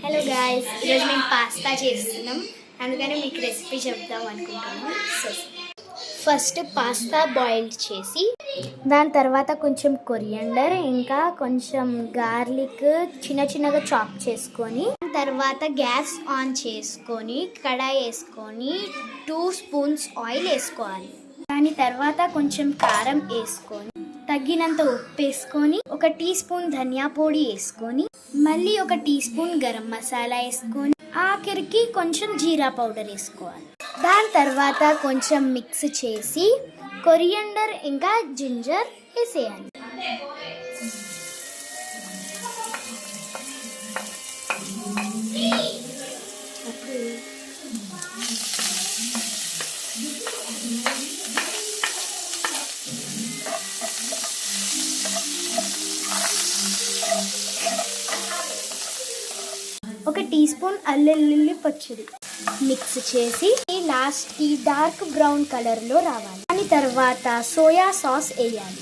Hello guys, ఈరోజు మేము pasta చేస్తున్నాం. అందుకని మీకు రెసిపీ చెప్దాం అనుకుంటున్నాం. సో ఫస్ట్ పాస్తా బాయిల్ చేసి దాని తర్వాత కొంచెం కొరియండర్ ఇంకా కొంచెం గార్లిక్ చిన్న చిన్నగా చాప్ చేసుకొని తర్వాత గ్యాస్ ఆన్ చేసుకొని కడాయి వేసుకొని 2 స్పూన్స్ ఆయిల్ వేసుకోవాలి. దాని తర్వాత కొంచెం కారం వేసుకొని తగినంత ఉప్పు వేసుకొని 1 టీ స్పూన్ ధనియా పొడి వేసుకొని మళ్ళీ 1 టీ స్పూన్ గరం మసాలా వేసుకొని ఆఖరికి కొంచెం జీరా పౌడర్ వేసుకోవాలి. దాని తర్వాత కొంచెం మిక్స్ చేసి కొరియండర్ ఇంకా జింజర్ వేసేయాలి. ఒక టీ స్పూన్ అల్లం పచ్చడి మిక్స్ చేసి లాస్ట్కి డార్క్ బ్రౌన్ కలర్లో రావాలి. దాని తర్వాత సోయా సాస్ వేయాలి.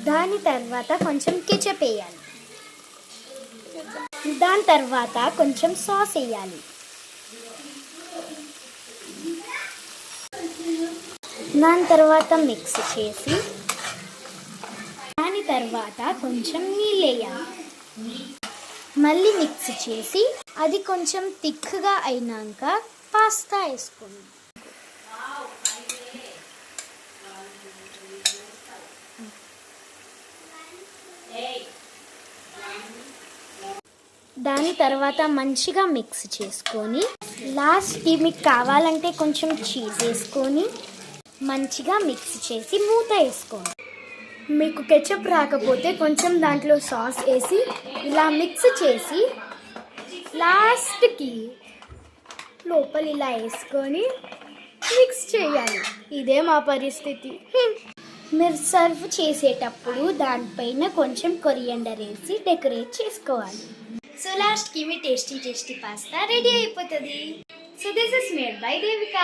దాని తర్వాత కొంచెం కెచప్ వేయాలి. దాని తర్వాత కొంచెం సాస్ వేయాలి. దాని తర్వాత మిక్స్ చేసి దాని తర్వాత కొంచెం నీళ్ళు వేయాలి. మళ్ళీ మిక్స్ చేసి అది కొంచెం థిక్గా అయినాక పాస్తా వేసుకోండి. దాని తర్వాత మంచిగా మిక్స్ చేసుకొని లాస్ట్కి మీకు కావాలంటే కొంచెం చీజ్ వేసుకొని మంచిగా మిక్స్ చేసి మూత వేసుకోండి. మీకు కెచప్ రాకపోతే కొంచెం దాంట్లో సాస్ వేసి ఇలా మిక్స్ చేసి లాస్ట్కి లోపల ఇలా వేసుకొని మిక్స్ చేయాలి. ఇదే మా పరిస్థితి. మీరు సర్వ్ చేసేటప్పుడు దానిపైన కొంచెం కొరియండర్ వేసి డెకరేట్ చేసుకోవాలి. సో లాస్ట్కి మీ టేస్టీ పాస్తా రెడీ అయిపోతుంది. So this is made by Devika.